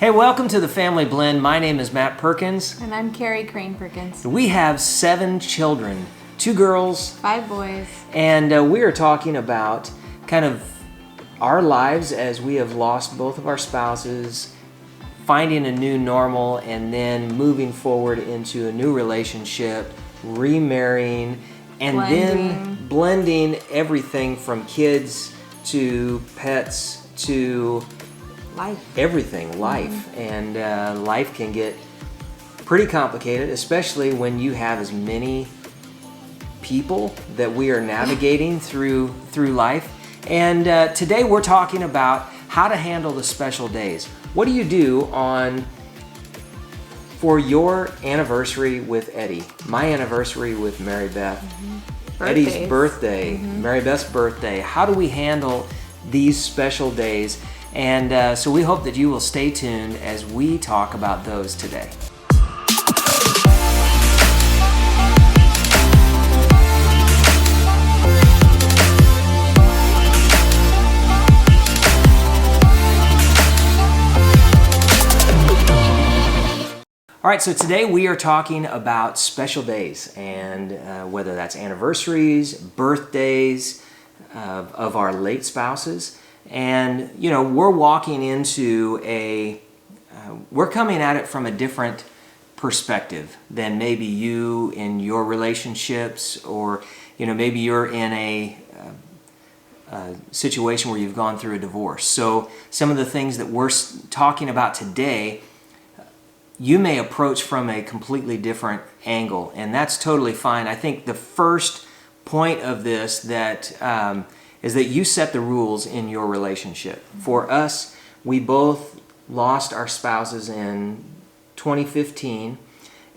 Hey, welcome to the Family Blend. My name is Matt Perkins. And I'm Kari Perkins. We have 7 children, 2 girls, 5 boys. And we are talking about kind of our lives as we have lost both of our spouses, finding a new normal, and then moving forward into a new relationship, remarrying, and then blending everything from kids to pets to life. Everything, life. And life can get pretty complicated, especially when you have as many people that we are navigating through life. And today we're talking about how to handle the special days. What do you do for your anniversary with Eddie, my anniversary with Mary Beth, Eddie's birthday, Mary Beth's birthday? How do we handle these special days? And so we hope that you will stay tuned as we talk about those today. All right, so today we are talking about special days, and whether that's anniversaries, birthdays of our late spouses. And, you know, we're walking into we're coming at it from a different perspective than maybe you in your relationships, or, you know, maybe you're in a situation where you've gone through a divorce. So some of the things that we're talking about today, you may approach from a completely different angle, and that's totally fine. I think the first point of this is that you set the rules in your relationship. For us, we both lost our spouses in 2015,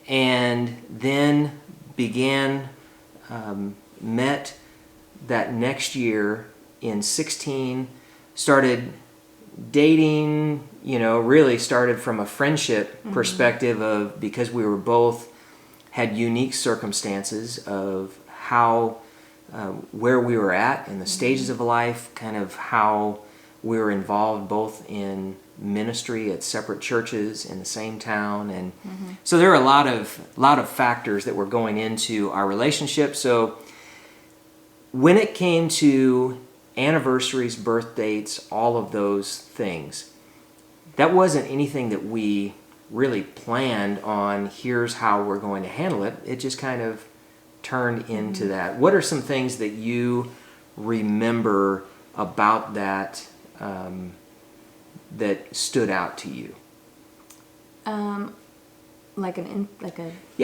and then met that next year in 16, started dating, you know, really started from a friendship perspective of, because we were both had unique circumstances of how where we were at in the stages of life, kind of how we were involved both in ministry at separate churches in the same town, and so there are a lot of factors that were going into our relationship. So when it came to anniversaries, birth dates, all of those things, that wasn't anything that we really planned on. Here's how we're going to handle it. It just kind of turned into that. What are some things that you remember about that that stood out to you? Yeah,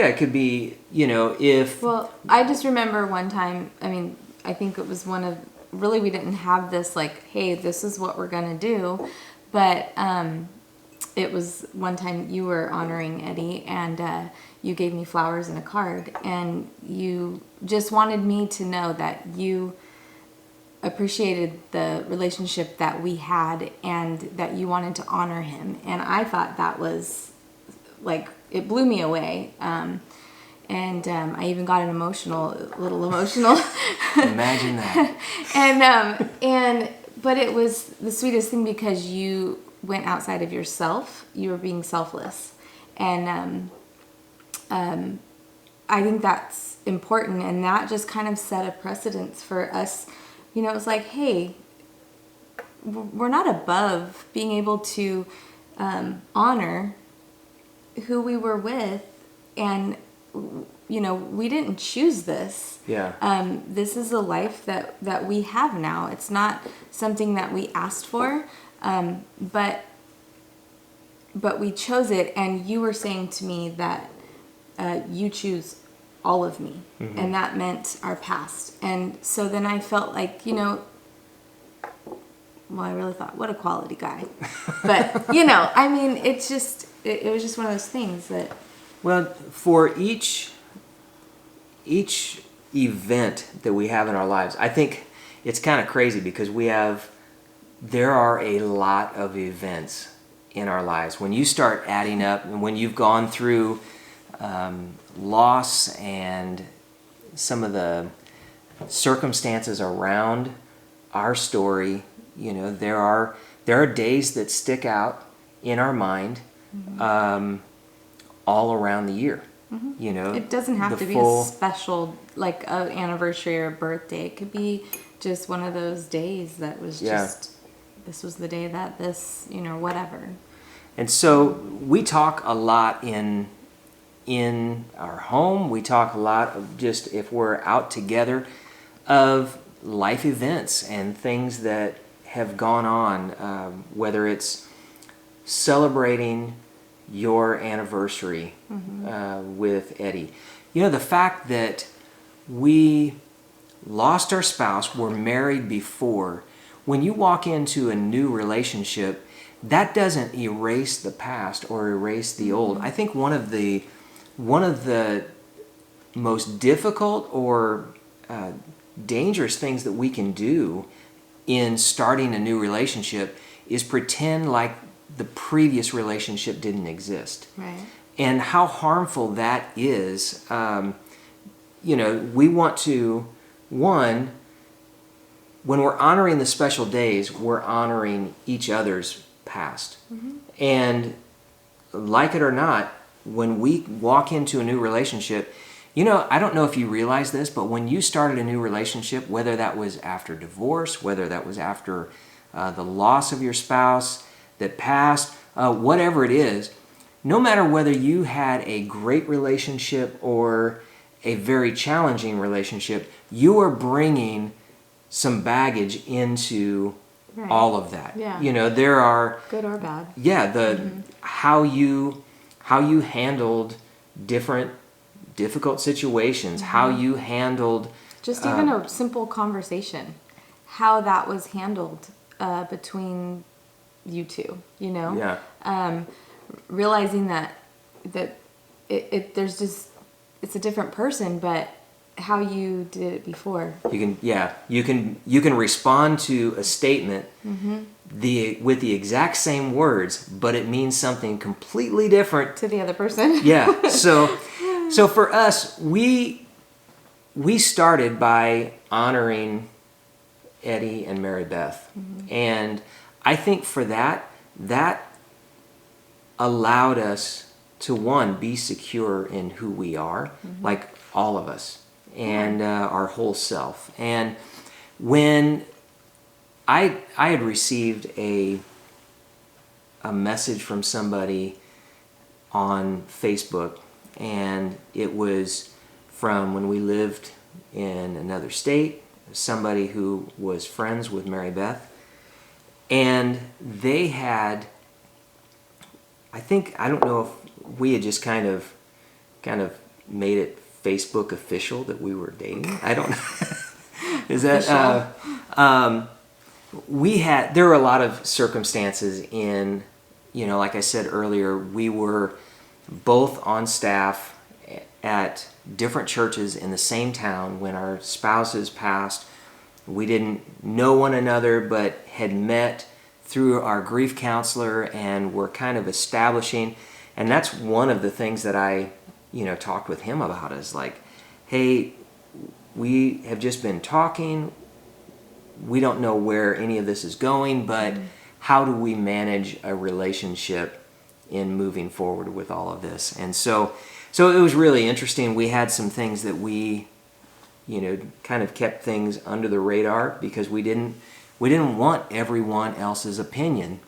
it could be, you know, if... Well, I just remember one time, I think it was really we didn't have this like, hey, this is what we're gonna do, but it was one time you were honoring Eddie, and you gave me flowers and a card, and you just wanted me to know that you appreciated the relationship that we had and that you wanted to honor him. And I thought that was like, it blew me away. And I even got a little emotional. Imagine that. But it was the sweetest thing, because you went outside of yourself. You were being selfless. And I think that's important, and that just kind of set a precedence for us. You know, it was like, hey, we're not above being able to honor who we were with, and, you know, we didn't choose this. Yeah. This is a life that we have now. It's not something that we asked for, but we chose it. And you were saying to me that you choose all of me, and that meant our past. And so then I felt like, you know, well, I really thought, what a quality guy. But, you know, it was just one of those things that... Well, for each event that we have in our lives, I think it's kind of crazy, because there are a lot of events in our lives. When you start adding up, and when you've gone through loss and some of the circumstances around our story, you know, there are days that stick out in our mind all around the year. You know, It doesn't have to be a special, like an anniversary or a birthday. It could be just one of those days that was just, this was the day that this, you know, whatever. And so we talk a lot in our home. We talk a lot of just if we're out together of life events and things that have gone on, whether it's celebrating your anniversary with Eddie. You know, the fact that we lost our spouse, were married before, when you walk into a new relationship, that doesn't erase the past or erase the old. I think one of the most difficult or dangerous things that we can do in starting a new relationship is pretend like the previous relationship didn't exist. Right. And how harmful that is. You know, we want to, one, when we're honoring the special days, we're honoring each other's past. And like it or not, when we walk into a new relationship, you know, I don't know if you realize this, but when you started a new relationship, whether that was after divorce, whether that was after the loss of your spouse that passed, whatever it is, no matter whether you had a great relationship or a very challenging relationship, you are bringing some baggage into all of that. Yeah. You know, there are Good or bad. Yeah, how you handled difficult situations, how you handled Just even a simple conversation, how that was handled between you two, you know? Yeah. Realizing that there's just, it's a different person, but how you did it before. You can respond to a statement with the exact same words, but it means something completely different To the other person. Yeah. So for us, we started by honoring Eddie and Mary Beth, and I think for that allowed us to, one, be secure in who we are, like all of us, and our whole self. And when I had received a message from somebody on Facebook, and it was from when we lived in another state, somebody who was friends with Mary Beth, and they had, I don't know if we had just kind of made it Facebook official that we were dating. I don't know. Is that there were a lot of circumstances in, you know, like I said earlier, we were both on staff at different churches in the same town when our spouses passed. We didn't know one another, but had met through our grief counselor and were kind of establishing. And that's one of the things that I, you know, talked with him about, is like, hey, we have just been talking. We don't know where any of this is going, but how do we manage a relationship in moving forward with all of this? And so it was really interesting. We had some things that we, you know, kind of kept things under the radar because we didn't want everyone else's opinion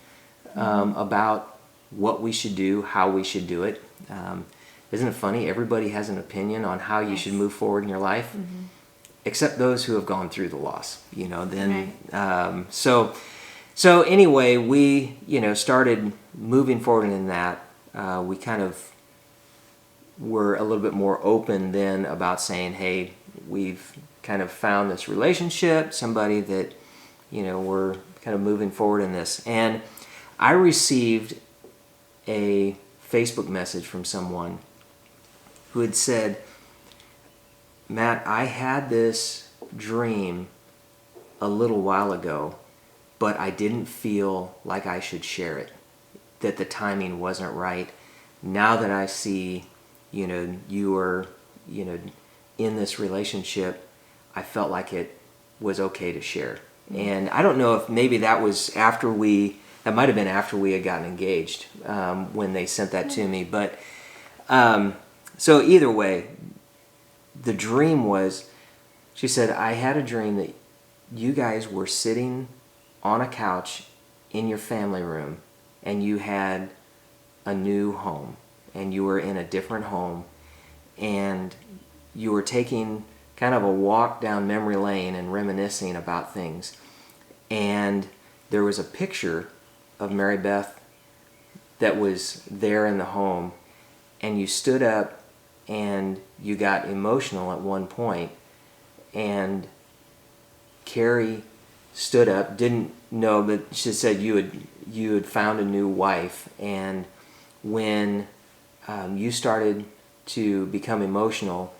about what we should do, how we should do it. Isn't it funny? Everybody has an opinion on how you should move forward in your life, except those who have gone through the loss. You know, then so anyway, we, you know, started moving forward in that. We kind of were a little bit more open then about saying, hey, we've kind of found this relationship, somebody that, you know, we're kind of moving forward in this. And I received a Facebook message from someone who had said, Matt, I had this dream a little while ago, but I didn't feel like I should share it, that the timing wasn't right. Now that I see, you know, you are, you know, in this relationship, I felt like it was okay to share. And I don't know if maybe that was after we that might have been after we had gotten engaged when they sent that to me. But so either way, the dream was, she said, I had a dream that you guys were sitting on a couch in your family room and you had a new home and you were in a different home and you were taking kind of a walk down memory lane and reminiscing about things. And there was a picture of Mary Beth that was there in the home, and you stood up and you got emotional at one point, and Kari stood up, didn't know, but she said you had found a new wife, and when you started to become emotional,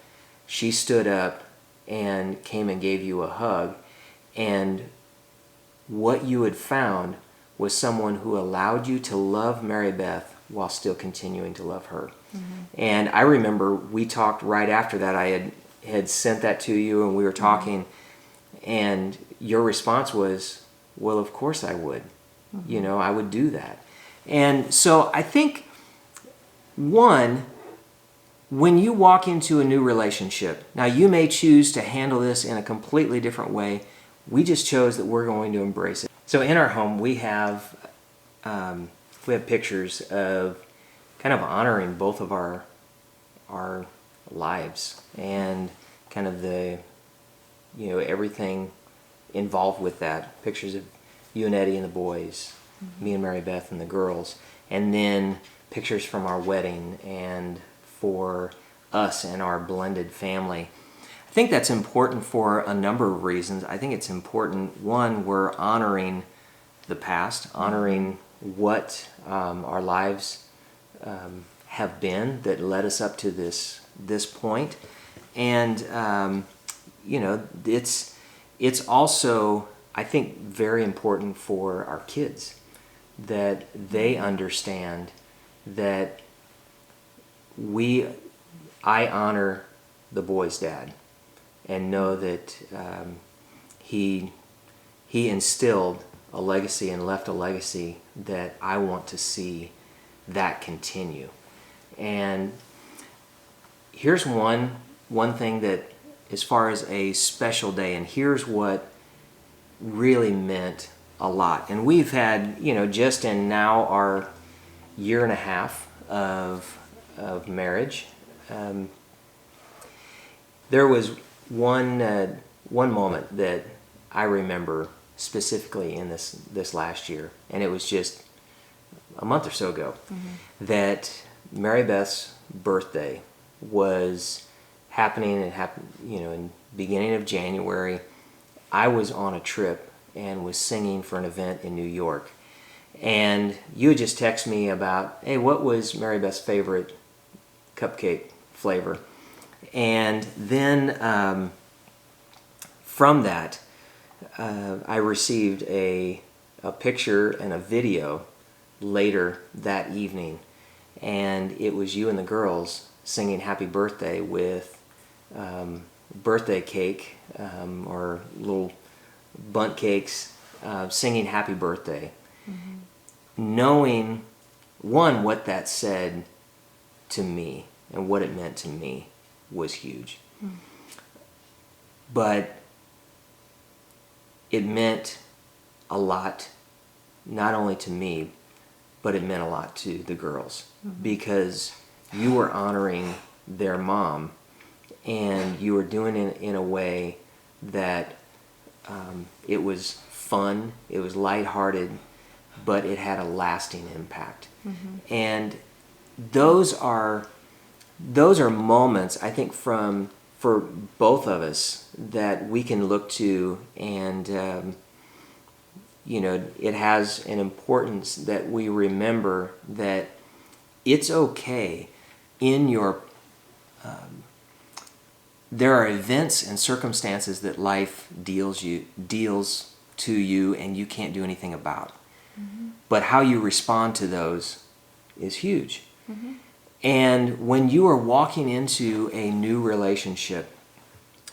she stood up and came and gave you a hug, and what you had found was someone who allowed you to love Mary Beth while still continuing to love her. And I remember we talked right after that. I had sent that to you and we were talking, and your response was, well, of course I would. You know, I would do that. And so I think, one, when you walk into a new relationship, now you may choose to handle this in a completely different way. We just chose that we're going to embrace it. So in our home, we have pictures of kind of honoring both of our lives and kind of the, you know, everything involved with that. Pictures of you and Eddie and the boys, me and Mary Beth and the girls, and then pictures from our wedding and for us and our blended family. I think that's important for a number of reasons. I think it's important, one, we're honoring the past, honoring what our lives have been that led us up to this point. And, you know, it's also, I think, very important for our kids that they understand that I honor the boy's dad and know that he instilled a legacy and left a legacy that I want to see that continue. And here's one thing that, as far as a special day, and here's what really meant a lot. And we've had, you know, just in now our year and a half of marriage, there was one moment that I remember specifically in this last year, and it was just a month or so ago, that Mary Beth's birthday was happening. It happened, you know, in beginning of January. I was on a trip and was singing for an event in New York, and you had just texted me about, hey, what was Mary Beth's favorite cupcake flavor? And then from that, I received a picture and a video later that evening, and it was you and the girls singing Happy Birthday with birthday cake or little bundt cakes, singing Happy Birthday. Knowing, one, what that said to me and what it meant to me was huge. But it meant a lot, not only to me, but it meant a lot to the girls, because you were honoring their mom, and you were doing it in a way that it was fun, it was lighthearted, but it had a lasting impact. And those are moments, I think, for both of us that we can look to, and you know, it has an importance that we remember that it's okay in your there are events and circumstances that life deals to you and you can't do anything about. But how you respond to those is huge. And when you are walking into a new relationship,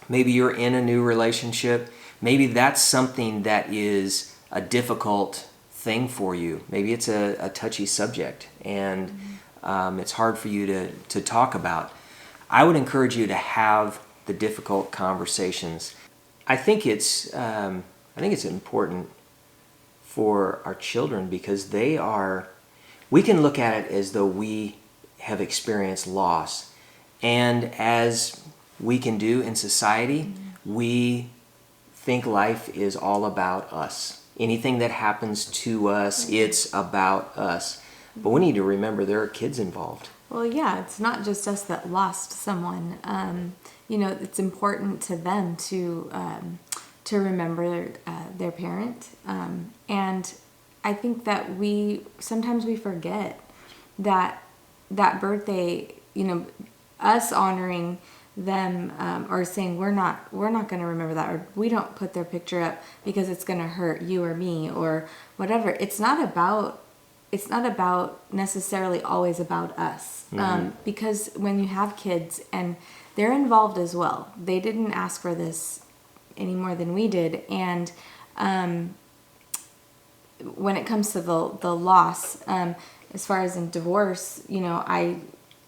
maybe you're in a new relationship, maybe that's something that is a difficult thing for you. Maybe it's a touchy subject, and it's hard for you to talk about. I would encourage you to have the difficult conversations. I think it's important for our children because we can look at it as though we have experienced loss. And as we can do in society, we think life is all about us. Anything that happens to us, it's about us. But we need to remember there are kids involved. Well, yeah, it's not just us that lost someone. It's important to them to remember their parent. And I think that sometimes we forget that birthday, us honoring them or saying we're not going to remember that, or we don't put their picture up because it's going to hurt you or me or whatever. It's not about necessarily always about us. Because when you have kids and they're involved as well, they didn't ask for this any more than we did. And when it comes to the loss, as far as in divorce, I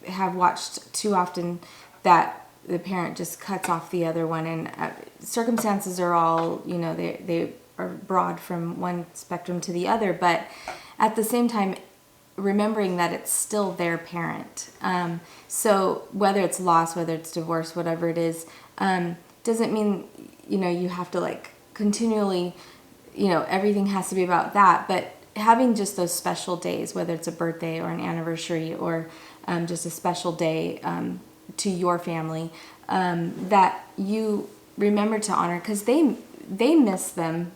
have watched too often that the parent just cuts off the other one, and circumstances are all, they are broad from one spectrum to the other, but at the same time, remembering that it's still their parent. So whether it's loss, whether it's divorce, whatever it is, doesn't mean, you have to continually, everything has to be about that. But having just those special days, whether it's a birthday or an anniversary or just a special day to your family, that you remember to honor, because they miss them.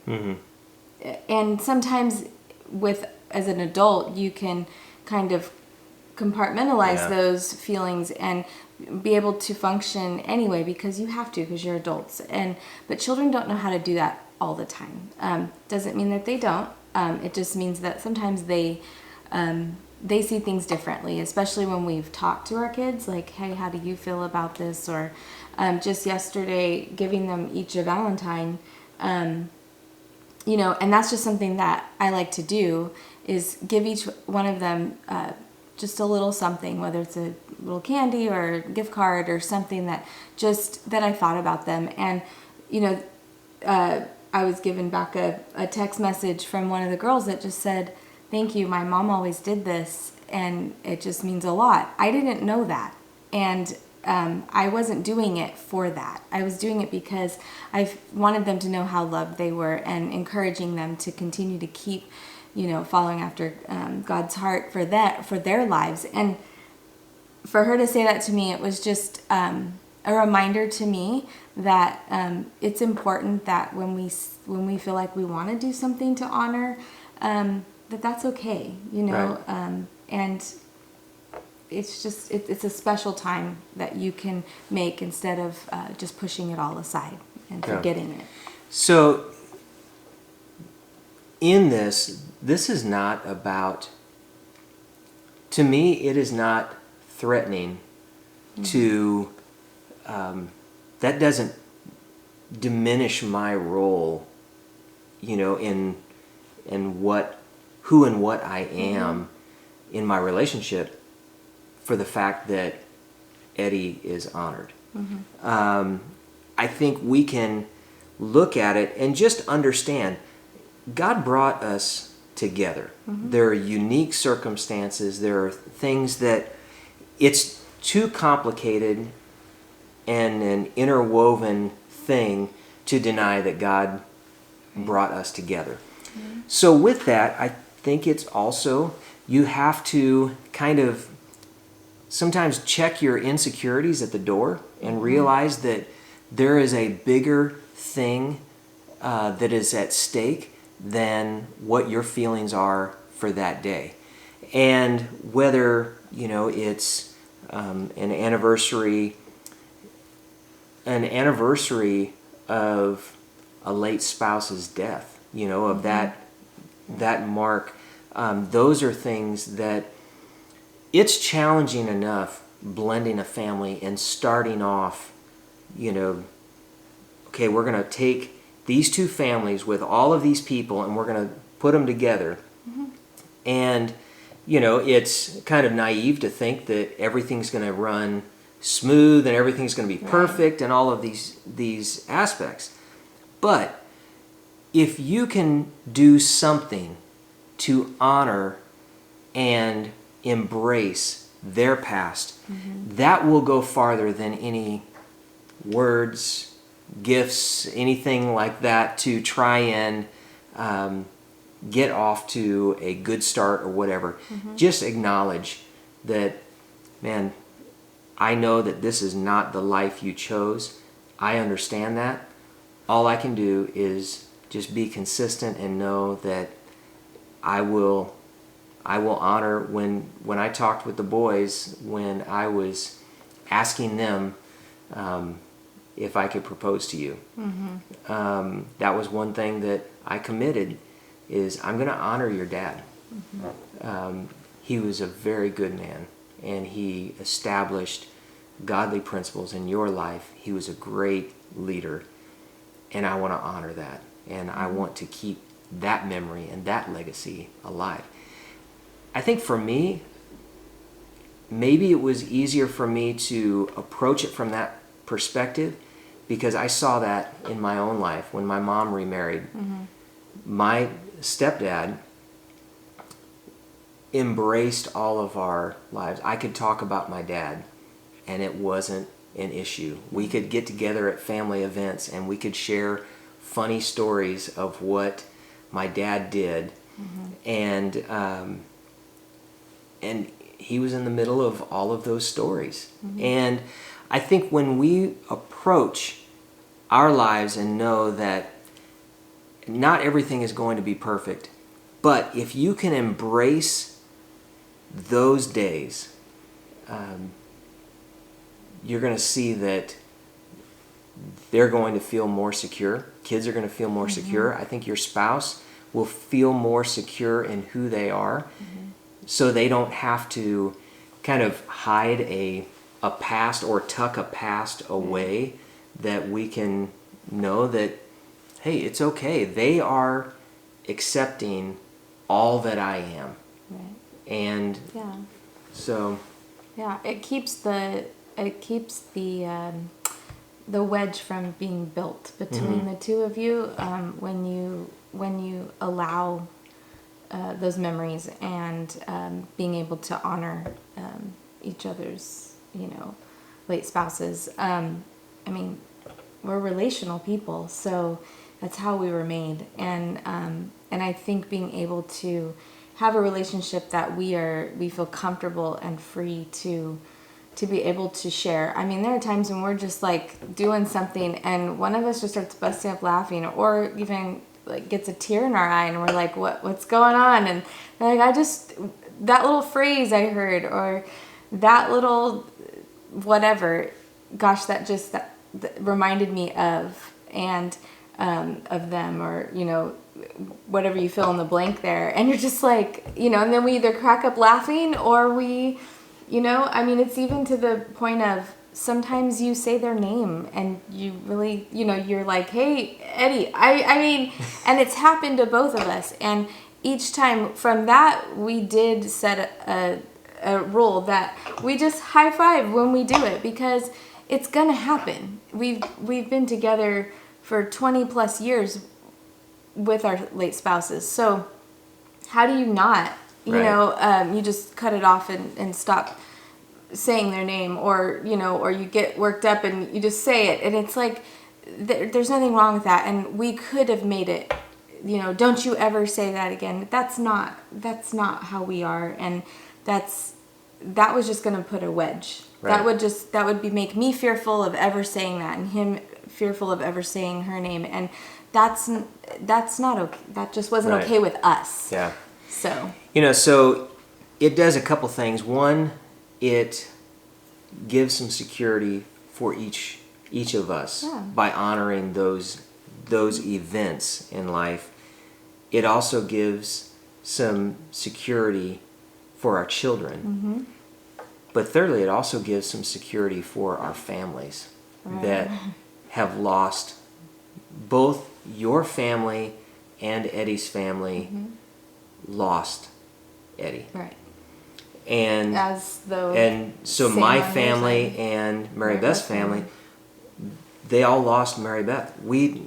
And sometimes as an adult, you can kind of compartmentalize those feelings and be able to function anyway because you have to, because you're adults. But children don't know how to do that all the time. Doesn't mean that they don't. It just means that sometimes they see things differently, especially when we've talked to our kids, like, hey, how do you feel about this? Or just yesterday, giving them each a Valentine, and that's just something that I like to do, is give each one of them just a little something, whether it's a little candy or a gift card or something that I thought about them. And, I was given back a text message from one of the girls that just said, thank you, my mom always did this, and it just means a lot. I didn't know that, and I wasn't doing it for that. I was doing it because I wanted them to know how loved they were and encouraging them to continue to keep, following after God's heart for their lives. And for her to say that to me, it was just a reminder to me that it's important that when we feel like we want to do something to honor, that's okay, Right. And it's just, it's a special time that you can make instead of just pushing it all aside and forgetting it. So in this is not about, to me, it is not threatening to, that doesn't diminish my role, in who and what I am in my relationship, for the fact that Eddie is honored. I think we can look at it and just understand God brought us together. There are unique circumstances. There are things that it's too complicated and an interwoven thing to deny that God brought us together. So with that, I think it's also, you have to kind of sometimes check your insecurities at the door and realize that there is a bigger thing that is at stake than what your feelings are for that day. And whether, it's an anniversary of a late spouse's death, of that mark, those are things that it's challenging enough blending a family and starting off, okay, we're going to take these two families with all of these people and we're going to put them together. And, it's kind of naive to think that everything's going to run smooth and everything's going to be perfect and all of these aspects. But if you can do something to honor and embrace their past, that will go farther than any words, gifts, anything like that to try and get off to a good start or whatever. Just acknowledge that, man, I know that this is not the life you chose. I understand that. All I can do is just be consistent and know that I will honor when I talked with the boys, when I was asking them if I could propose to you. That was one thing that I committed, is I'm going to honor your dad. He was a very good man, and he established godly principles in your life. He was a great leader, and I want to honor that, and I want to keep that memory and that legacy alive. I think for me, maybe it was easier for me to approach it from that perspective because I saw that in my own life when my mom remarried. My stepdad embraced all of our lives. I could talk about my dad and it wasn't an issue. We could get together at family events and we could share funny stories of what my dad did. And he was in the middle of all of those stories. And I think when we approach our lives and know that not everything is going to be perfect, but if you can embrace those days, you're going to see that they're going to feel more secure. Kids are going to feel more secure. I think your spouse will feel more secure in who they are, so they don't have to kind of hide a past or tuck a past away, that we can know that, hey, it's okay. They are accepting all that I am. And so it keeps the wedge from being built between the two of you when you allow those memories and being able to honor each other's late spouses. I mean, we're relational people, so that's how we were made, and I think being able to have a relationship that we feel comfortable and free to be able to share. I mean, there are times when we're just like doing something and one of us just starts busting up laughing, or even like gets a tear in our eye, and we're like, what's going on? And they're like, that little phrase I heard, or that little whatever, gosh, that reminded me of, and of them, or whatever you fill in the blank there, and you're just like, and then we either crack up laughing or we, I mean, it's even to the point of sometimes you say their name and you really, you're like, hey, Eddie, I mean, and it's happened to both of us, and each time from that we did set a rule that we just high five when we do it, because it's gonna happen. We've been together for 20 plus years with our late spouses, so how do you not, you just cut it off and stop saying their name, or or you get worked up and you just say it, and it's like there's nothing wrong with that, and we could have made it, don't you ever say that again. That's not how we are, and that was just going to put a wedge. Right. That would make me fearful of ever saying that, and him fearful of ever saying her name, and that's not okay. That just wasn't okay with us. Yeah. So so it does a couple things. One, it gives some security for each of us by honoring those events in life. It also gives some security for our children. But thirdly, it also gives some security for our families that have lost both your family and Eddie's family, lost Eddie. Right. And As though. and so same my on your family side. and Mary Mary Beth's Beth's family, family. they all lost Mary Beth. We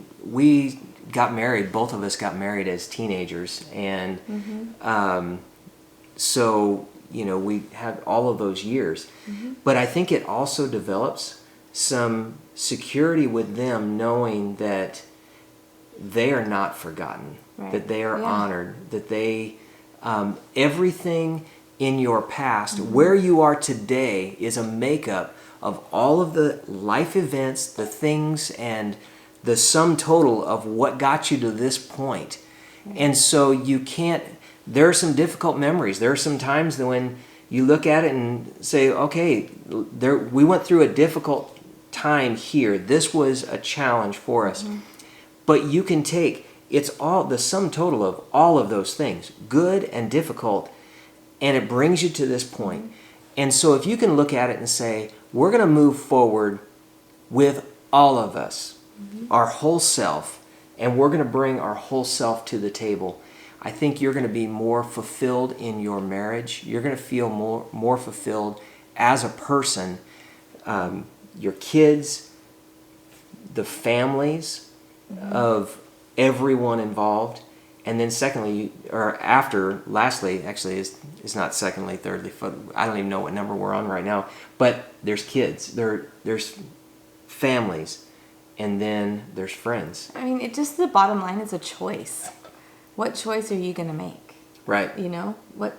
got married. Both of us got married as teenagers, and so we had all of those years. But I think it also develops some security with them, knowing that they are not forgotten, Right. that they are Yeah. honored, that they everything in your past, where you are today, is a makeup of all of the life events, the things, and the sum total of what got you to this point. And so you can't, there are some difficult memories. There are some times that when you look at it and say, okay, we went through a difficult time here. This was a challenge for us. But you can take, it's all the sum total of all of those things, good and difficult, and it brings you to this point. And so if you can look at it and say, we're going to move forward with all of us, our whole self, and we're going to bring our whole self to the table, I think you're going to be more fulfilled in your marriage. You're going to feel more fulfilled as a person. Your kids, the families of everyone involved. And then secondly, lastly, actually, it's not secondly, thirdly, I don't even know what number we're on right now, but there's kids, there's families, and then there's friends. I mean, the bottom line is a choice. What choice are you going to make? Right.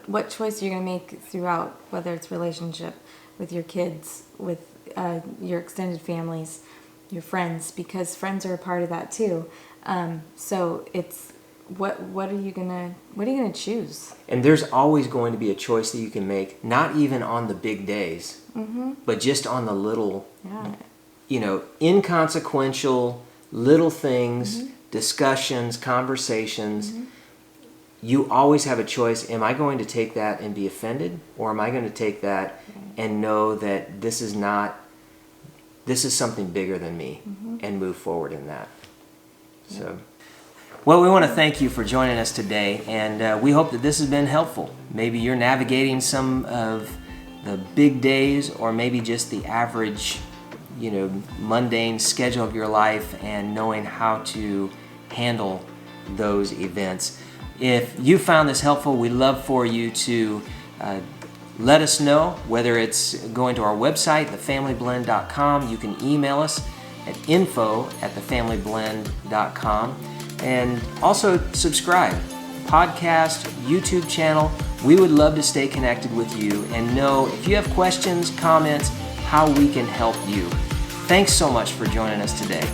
What choice are you going to make throughout, whether it's relationship with your kids, with your extended families, your friends, because friends are a part of that too. So it's what are you gonna choose? And there's always going to be a choice that you can make, not even on the big days, but just on the little, inconsequential little things, discussions, conversations. You always have a choice. Am I going to take that and be offended, or am I going to take that and know that this is something bigger than me, and move forward in that? So, well, we want to thank you for joining us today, and we hope that this has been helpful. Maybe you're navigating some of the big days, or maybe just the average, mundane schedule of your life, and knowing how to handle those events. If you found this helpful, we'd love for you to let us know, whether it's going to our website, thefamilyblend.com. You can email us at info@thefamilyblend.com. And also subscribe, podcast, YouTube channel. We would love to stay connected with you and know if you have questions, comments, how we can help you. Thanks so much for joining us today.